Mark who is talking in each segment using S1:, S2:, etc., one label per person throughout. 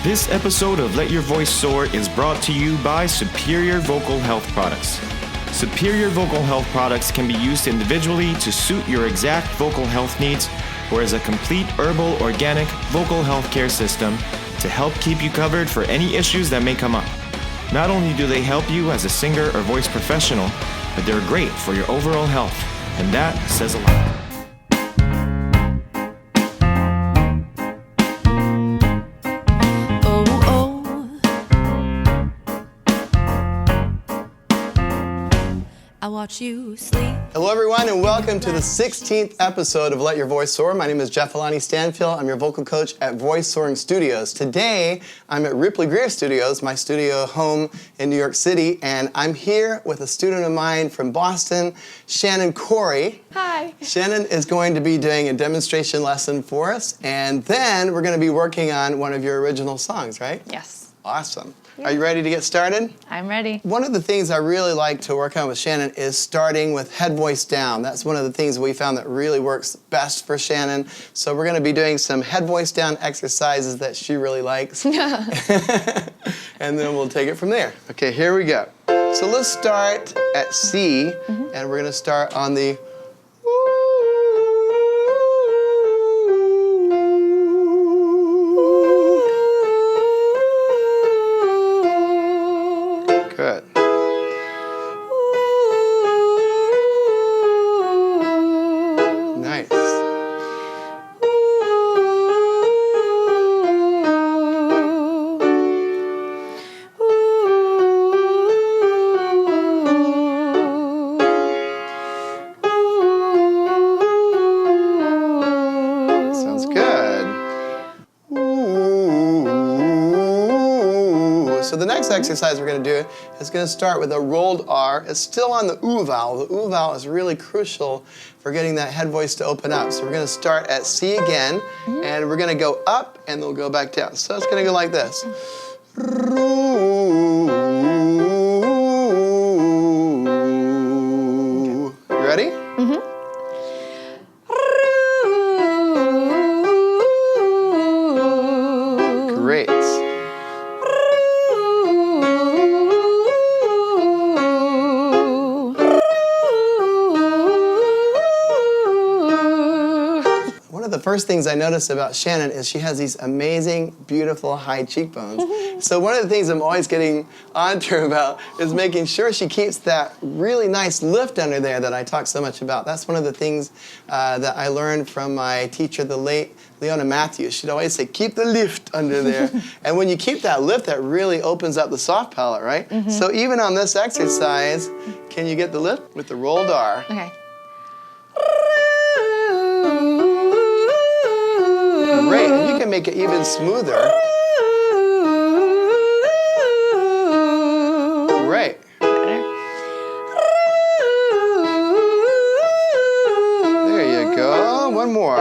S1: This episode of Let Your Voice Soar is brought to you by Superior Vocal Health Products. Superior Vocal Health Products can be used individually to suit your exact vocal health needs or as a complete herbal organic vocal health care system to help keep you covered for any issues that may come up. Not only do they help you as a singer or voice professional, but they're great for your overall health, and that says a lot.
S2: I watch you sleep.
S3: Hello everyone and welcome to the 16th episode of Let Your Voice Soar. My name is Alani Stanfill. I'm your vocal coach at Voice Soaring Studios. Today I'm at Ripley Greer Studios, my studio home in New York City, and I'm here with a student of mine from Boston, Shannon Corey.
S2: Hi.
S3: Shannon is going to be doing a demonstration lesson for us, and then we're going to be working on one of your original songs, right?
S2: Yes.
S3: Awesome.
S2: Yeah.
S3: Are you ready to get started?
S2: I'm ready.
S3: One of the things I really like to work on with Shannon is starting with head voice down. That's one of the things we found that really works best for Shannon. So we're going to be doing some head voice down exercises that she really likes. And then we'll take it from there. Okay, here we go. So let's start at C, and we're going to start on the Good. Nice. Sounds good. So the next exercise we're going to do is going to start with a rolled R. It's still on the oo vowel. The oo vowel is really crucial for getting that head voice to open up. So we're going to start at C again, and we're going to go up, and then we'll go back down. So it's going to go like this. You ready? Great. The first things I notice about Shannon is she has these amazing, beautiful, high cheekbones. So one of the things I'm always getting onto her about is making sure she keeps that really nice lift under there that I talk so much about. That's one of the things that I learned from my teacher, the late Leona Matthews. She'd always say, keep the lift under there. And when you keep that lift, that really opens up the soft palate, right? So even on this exercise, can you get the lift? With the rolled R.
S2: Okay.
S3: Great, and you can make it even smoother. Great. There you go. One more.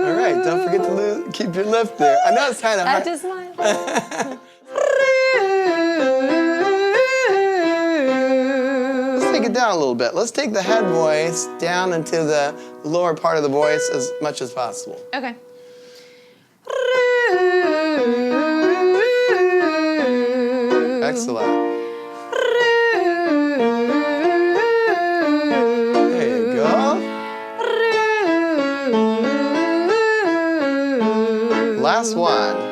S3: All right, don't forget to keep your lift there. I know it's kind of hard.
S2: I just smile.
S3: Take it down a little bit. Let's take the head voice down into the lower part of the voice as much as possible.
S2: Okay.
S3: Excellent. There you go. Last one.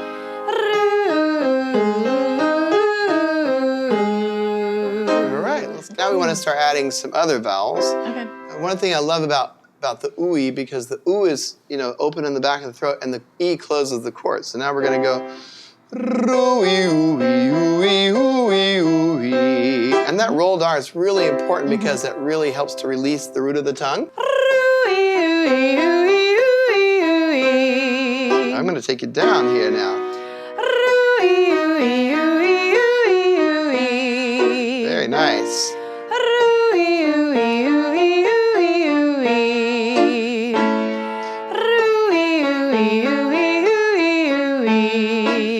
S3: Now we want to start adding some other vowels.
S2: Okay.
S3: One thing I love about the ooey, because the oo is, open in the back of the throat and the e closes the chord. So now we're going to go ooey, ooey, ooey, ooey, ooey. And that rolled R is really important because it really helps to release the root of the tongue. I'm going to take it down here now. Very nice.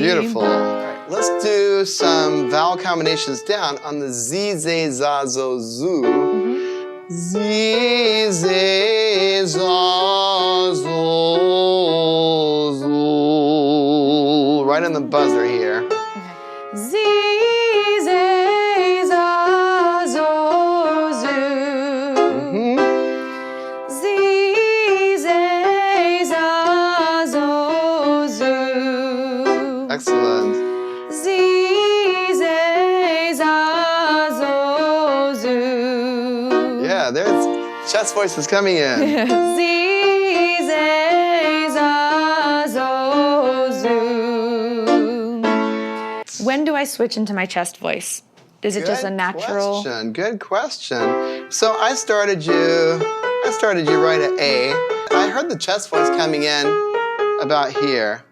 S3: Beautiful. All right, let's do some vowel combinations down on the Z, Z, Za, Zo, Zoo. Z, Z, zo, zo, zo. Right on the buzzer here.
S2: Z, Z, za, zo, zoo. Z, Z, za, zo, zoo.
S3: Excellent.
S2: Z, Z, za, zo, zoo.
S3: Yeah, there's chest voices coming in.
S2: Z, Z, za, zo, zoo. When do I switch into my chest voice? Is it just a natural?
S3: Good question. So I started you right at A. I heard the chest voice coming in about here.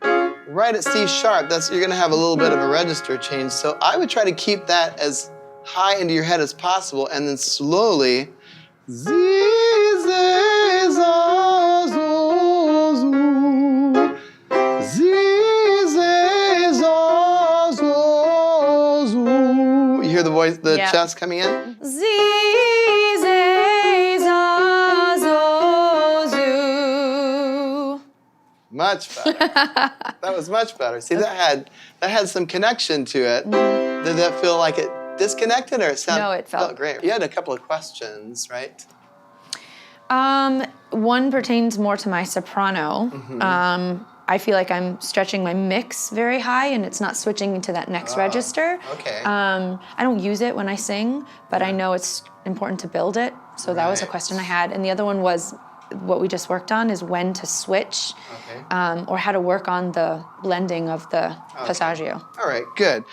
S3: Right at C sharp, you're gonna have a little bit of a register change. So I would try to keep that as high into your head as possible and then slowly Z, Z, za, zo, zo. Z, Z, za, zo, zo. You hear the voice, the chest coming in?
S2: Z, Z, za, zo, zoo.
S3: Much better. That was much better. See, that had some connection to it. Did that feel like it disconnected, or it sounded?
S2: No, it felt
S3: great. You had a couple of questions, right?
S2: One pertains more to my soprano. I feel like I'm stretching my mix very high, and it's not switching into that next register.
S3: Okay.
S2: I don't use it when I sing, but I know it's important to build it. So that was a question I had. And the other one was what we just worked on is when to switch, or how to work on the blending of the passaggio.
S3: All right, good.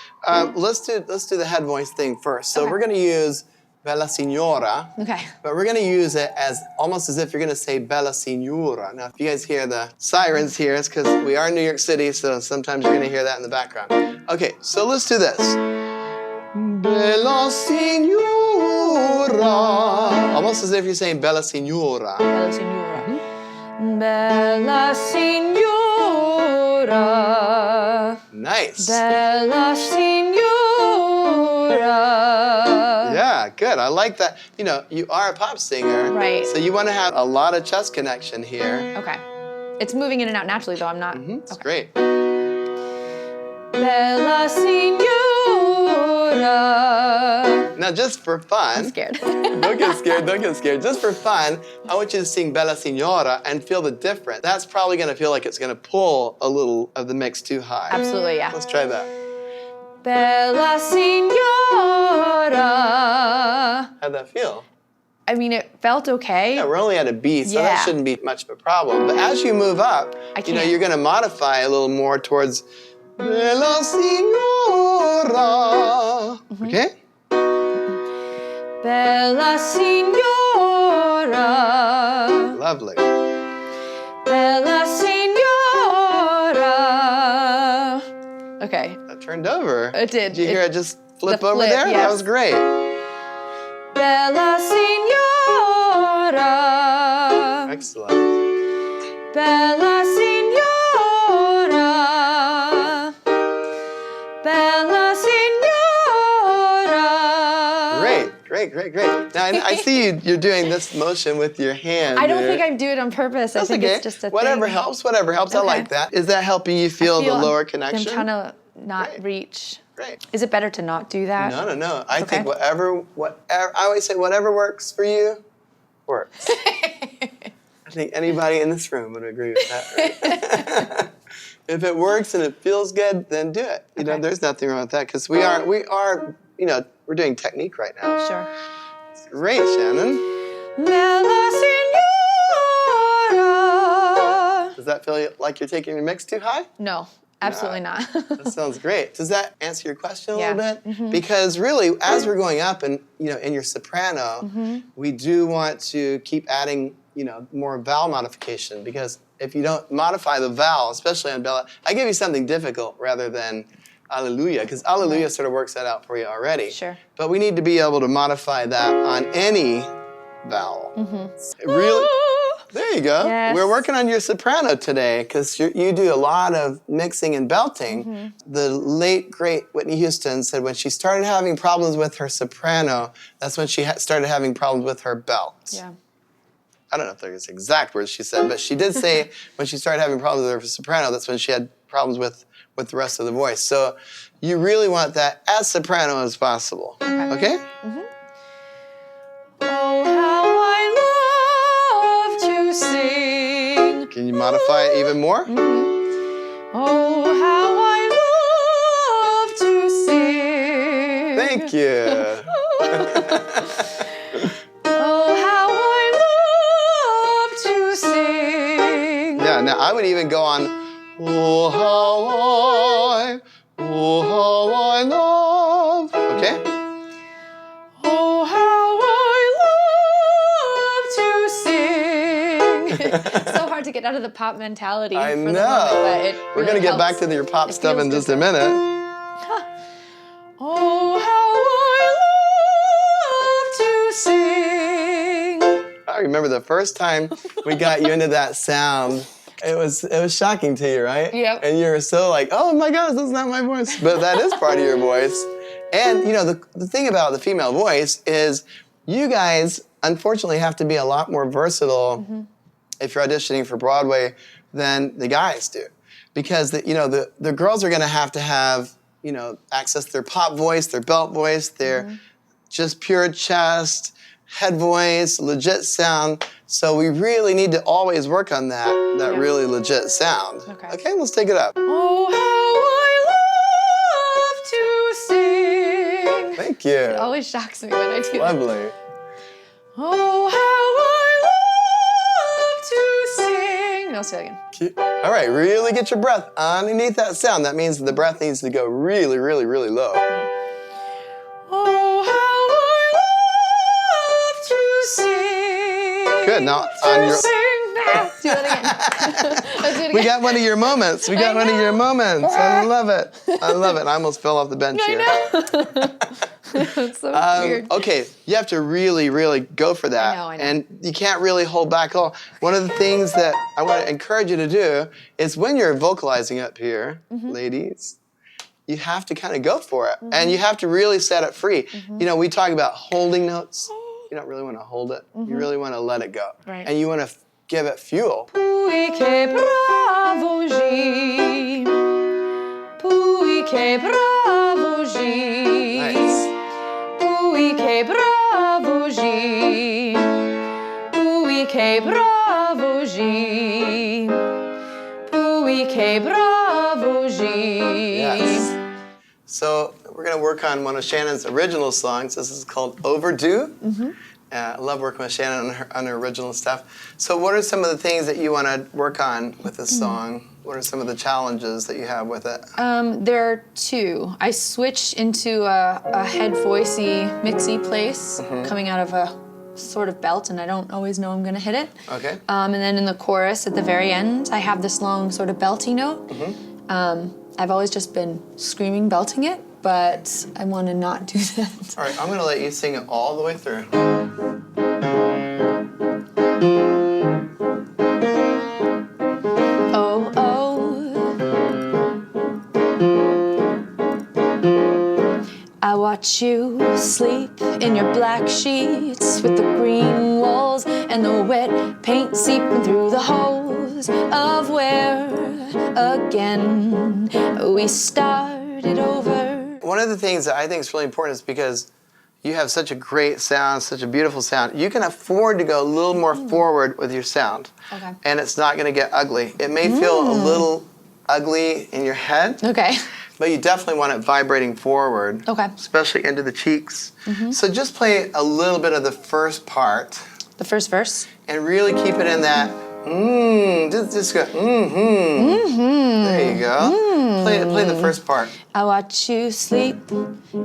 S3: Let's do the head voice thing first. So we're going to use Bella Signora.
S2: Okay.
S3: But we're going to use it as almost as if you're going to say Bella Signora. Now, if you guys hear the sirens here, it's because we are in New York City, so sometimes you're going to hear that in the background. Okay, so let's do this. Bella Signora. Almost as if you're saying Bella Signora.
S2: Bella Signora. Bella Signora.
S3: Nice.
S2: Bella Signora.
S3: Yeah, good. I like that. You know, you are a pop singer.
S2: Right.
S3: So you want to have a lot of chest connection here.
S2: Okay. It's moving in and out naturally, though. I'm not.
S3: It's great.
S2: Bella Signora.
S3: Now, just for fun.
S2: I'm scared.
S3: Don't get scared, don't get scared. Just for fun, I want you to sing Bella Signora and feel the difference. That's probably going to feel like it's going to pull a little of the mix too high.
S2: Absolutely, yeah.
S3: Let's try that.
S2: Bella Signora.
S3: How'd that feel?
S2: I mean, it felt okay.
S3: Yeah, we're only at a B, so that shouldn't be much of a problem. But as you move up, you know, you're going to modify a little more towards Bella Signora. Okay?
S2: Bella Signora.
S3: Lovely.
S2: Bella Signora. Okay.
S3: That turned over.
S2: It did.
S3: Did you hear it just flip
S2: the
S3: over
S2: flip,
S3: there?
S2: yes.
S3: That was great.
S2: Bella Signora.
S3: Excellent.
S2: Bella Signora. Bella Signora.
S3: Great. Now, I see you're doing this motion with your hand.
S2: I don't think I do it on purpose.
S3: That's
S2: I think
S3: okay.
S2: it's just a
S3: whatever
S2: thing.
S3: helps. I like that. Is that helping you feel the lower connection?
S2: I'm trying to not reach.
S3: Great.
S2: Is it better to not do that?
S3: No. I think whatever, I always say whatever works for you, works. I think anybody in this room would agree with that, right? If it works and it feels good, then do it. You know, there's nothing wrong with that because we are, you know, we're doing technique right now.
S2: Sure.
S3: Great, Shannon.
S2: Bella Signora.
S3: Does that feel like you're taking your mix too high?
S2: No, absolutely not.
S3: That sounds great. Does that answer your question a little bit?
S2: Mm-hmm.
S3: Because really, as we're going up and, you know, in your soprano, we do want to keep adding, you know, more vowel modification because if you don't modify the vowel, especially on Bella, I give you something difficult rather than Alleluia, because Alleluia sort of works that out for you already.
S2: Sure.
S3: But we need to be able to modify that on any vowel. Really? There you go.
S2: Yes.
S3: We're working on your soprano today because you do a lot of mixing and belting. The late, great Whitney Houston said when she started having problems with her soprano, that's when she started having problems with her belt.
S2: Yeah.
S3: I don't know if they're the exact words she said, but she did say when she started having problems with her soprano, that's when she had problems with the rest of the voice. So you really want that as soprano as possible. Okay?
S2: Oh, how I love to sing.
S3: Can you modify it even more?
S2: Oh, how I love to sing.
S3: Thank you.
S2: Oh, how I love to sing.
S3: Yeah, now I would even go on, oh, how I love. Okay?
S2: Oh, how I love to sing. It's so hard to get out of the pop mentality.
S3: I
S2: for
S3: know.
S2: The moment, but it
S3: We're
S2: really
S3: going to get back
S2: helps.
S3: to your pop
S2: It
S3: stuff
S2: feels
S3: in
S2: good
S3: just a
S2: though.
S3: minute.
S2: Oh, how I love to sing.
S3: I remember the first time we got you into that sound. It was shocking to you, right?
S2: Yep.
S3: And you were so like, oh my gosh, that's not my voice. But that is part of your voice. And, you know, the thing about the female voice is you guys, unfortunately, have to be a lot more versatile if you're auditioning for Broadway than the guys do. Because, the girls are going to have, access to their pop voice, their belt voice, their just pure chest, head voice, legit sound. So we really need to always work on that really legit sound. Okay, let's take it up.
S2: Oh, how I love to sing.
S3: Thank you.
S2: It always shocks me when I do that.
S3: Lovely.
S2: Oh, how I love to sing. No, say it again.
S3: All right, really get your breath underneath that sound. That means the breath needs to go really, really, really low.
S2: Oh, how I love to sing.
S3: Good. Now on your.
S2: Do that again. Let's do it again.
S3: We got one of your moments. We got one of your moments. I love it. I love it. I almost fell off the bench here.
S2: It's so weird.
S3: Okay, you have to really, really go for that.
S2: I know.
S3: And you can't really hold back at all. One of the things that I want to encourage you to do is when you're vocalizing up here, ladies, you have to kind of go for it. And you have to really set it free. You know, we talk about holding notes. You don't really want to hold it. You really want to let it go.
S2: Right.
S3: And you want to give it fuel.
S2: Pui che bravo G. Pui che bravo G.
S3: Nice.
S2: Pui che bravo G. Pui che bravo G. Pui che bravo G.
S3: Yes. So we're going to work on one of Shannon's original songs. This is called Overdue. I love working with Shannon on her original stuff. So what are some of the things that you want to work on with this song? What are some of the challenges that you have with it?
S2: There are two. I switch into a head voicey, mixy place coming out of a sort of belt, and I don't always know I'm going to hit it.
S3: Okay.
S2: And then in the chorus at the very end, I have this long sort of belty note. I've always just been screaming, belting it, but I want to not do that.
S3: All right, I'm going to let you sing it all the way through.
S2: Oh, oh. I watch you sleep in your black sheets with the green walls and the wet paint seeping through the holes of where again we started over.
S3: One of the things that I think is really important is because you have such a great sound, such a beautiful sound, you can afford to go a little more forward with your sound.
S2: Okay.
S3: And it's not going to get ugly. It may feel a little ugly in your head.
S2: Okay.
S3: But you definitely want it vibrating forward.
S2: Okay.
S3: Especially into the cheeks. So just play a little bit of the first part.
S2: The first verse.
S3: And really keep it in that, just go, There you go. Play the first part.
S2: I watch you sleep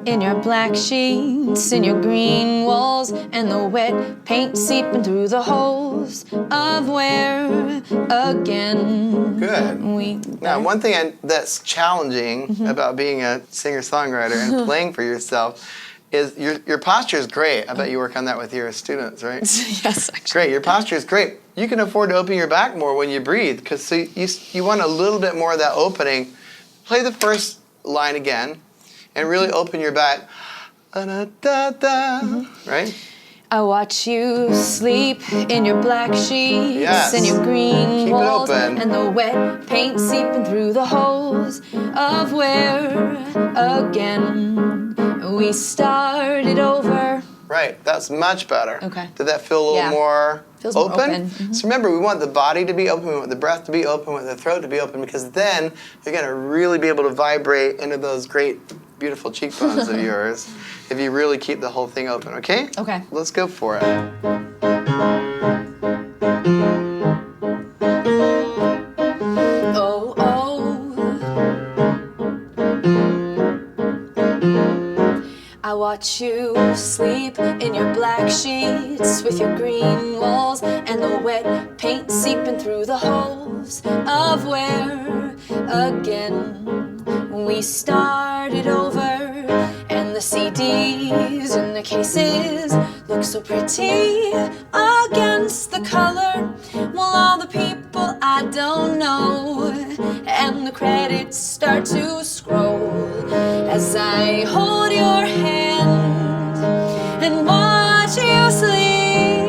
S2: in your black sheets, in your green walls, and the wet paint seeping through the holes of where again
S3: Good.
S2: we.
S3: Now, one thing that's challenging about being a singer-songwriter and playing for yourself is your posture is great. I bet you work on that with your students, right?
S2: Yes, actually.
S3: Great. Your posture is great. You can afford to open your back more when you breathe because you want a little bit more of that opening. Play the first line again and really open your back. Right?
S2: I watch you sleep in your black sheets
S3: Yes.
S2: and your green
S3: Keep
S2: walls
S3: it open.
S2: and the wet paint seeping through the holes of where again we started over.
S3: Right. That's much better.
S2: Okay.
S3: Did that feel a little more
S2: Feels more
S3: open?
S2: open. Mm-hmm.
S3: So remember, we want the body to be open, we want the breath to be open, we want the throat to be open, because then you're going to really be able to vibrate into those great, beautiful cheekbones of yours if you really keep the whole thing open, okay?
S2: Okay.
S3: Let's go for it.
S2: Oh, oh. I watch you sleep in your black sheets with your green walls and the wet paint seeping through the holes of where again we started over. And the CDs in the cases look so pretty against the color. Well, all the people I don't know, and the credits start to scroll as I hold your hand and watch you sleep.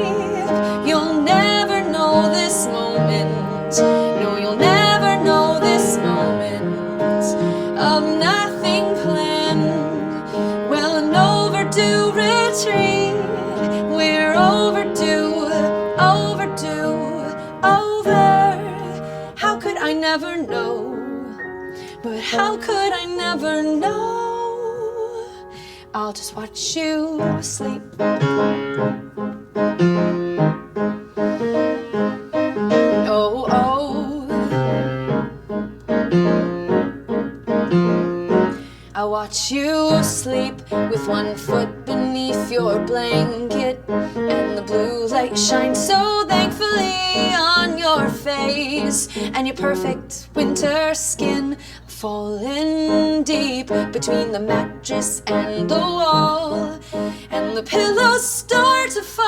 S2: You'll never know this moment. No, you'll never know this moment of nothing planned. Well, an overdue retreat. We're overdue, overdue, over. How could I never know? But how could I never know? I'll just watch you sleep. Oh, oh. I watch you sleep with one foot beneath your blanket, and the blue light shines so thankfully on your face, and your perfect winter skin falling deep between the mattress and the wall, and the pillows start to fall.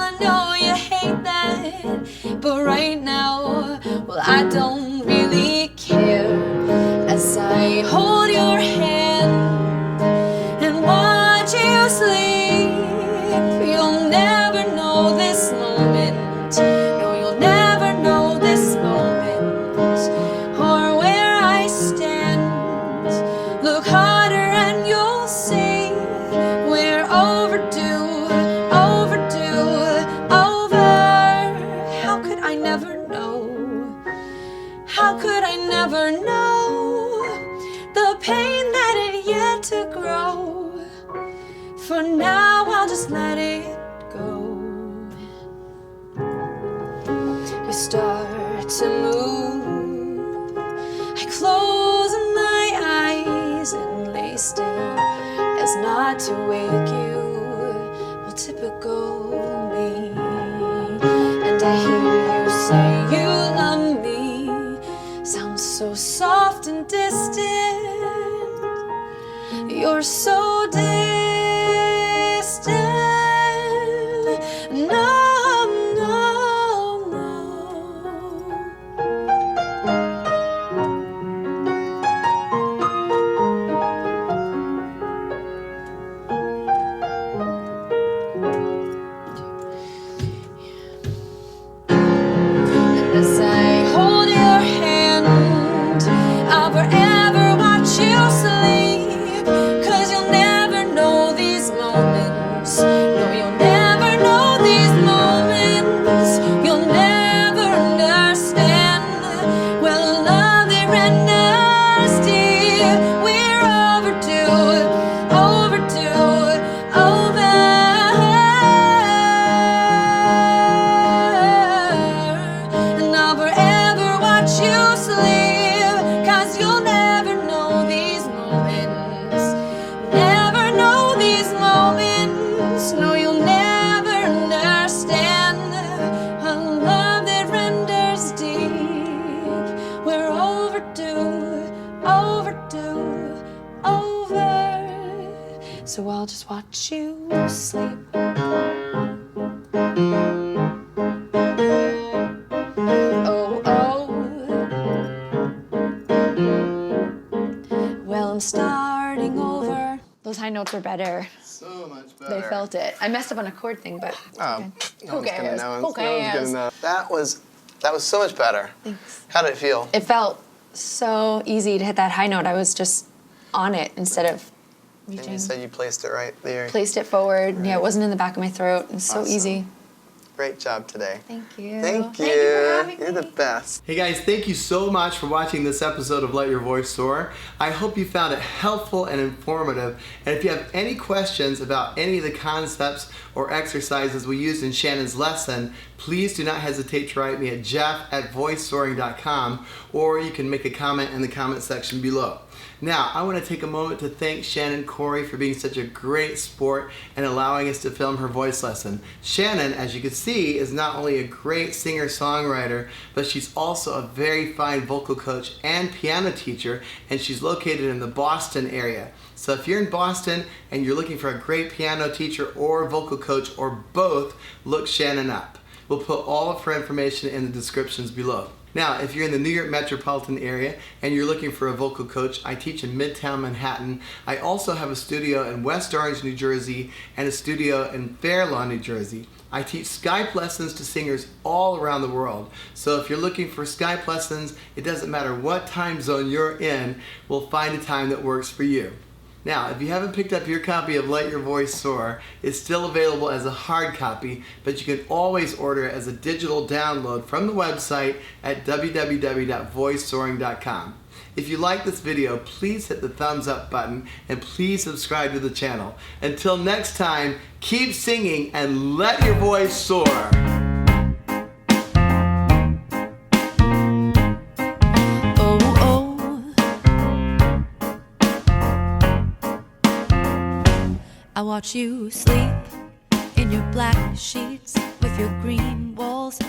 S2: I know you hate that, but right now, well, I don't really care as I hold your hand and watch you sleep. You'll never know this moment. No, you'll never know this moment or where I stand. Look harder and you'll see we're overdue, overdue, over. How could I never know? How could I never know the pain that had yet to grow? For now I'll just let it go. You start to move. I close my eyes and lay still as not to wake you. Well, typical me. And I hear you say you love me. Sounds so soft and distant. You're so distant. No, no, no. And as I hold your hand, I'll forever watch you sleep, 'cause you'll never know the So I'll just watch you sleep. Oh, oh. Well, I'm starting over. Those high notes were better.
S3: So much better.
S2: They felt it. I messed up on a chord thing, but okay.
S3: No one's gonna know.
S2: Who cares?
S3: That was so much better.
S2: Thanks.
S3: How did it feel?
S2: It felt so easy to hit that high note. I was just on it instead of reaching.
S3: And you said you placed it right there.
S2: Placed it forward. Right. Yeah, it wasn't in the back of my throat. It was so easy.
S3: Great job today.
S2: Thank you.
S3: Thank you.
S2: Thank you for having me.
S3: You're the best.
S4: Hey guys, thank you so much for watching this episode of Let Your Voice Soar. I hope you found it helpful and informative. And if you have any questions about any of the concepts or exercises we used in Shannon's lesson, please do not hesitate to write me at jeff@voicesoaring.com, or you can make a comment in the comment section below. Now, I want to take a moment to thank Shannon Corey for being such a great sport and allowing us to film her voice lesson. Shannon, as you can see, is not only a great singer-songwriter, but she's also a very fine vocal coach and piano teacher, and she's located in the Boston area. So if you're in Boston and you're looking for a great piano teacher or vocal coach or both, look Shannon up. We'll put all of her information in the descriptions below. Now, if you're in the New York metropolitan area and you're looking for a vocal coach, I teach in Midtown Manhattan. I also have a studio in West Orange, New Jersey, and a studio in Fair Lawn, New Jersey. I teach Skype lessons to singers all around the world. So if you're looking for Skype lessons, it doesn't matter what time zone you're in, we'll find a time that works for you. Now, if you haven't picked up your copy of Let Your Voice Soar, it's still available as a hard copy, but you can always order it as a digital download from the website at www.voicesoaring.com. If you like this video, please hit the thumbs up button and please subscribe to the channel. Until next time, keep singing and let your voice soar.
S5: I watch you sleep in your black sheets with your green walls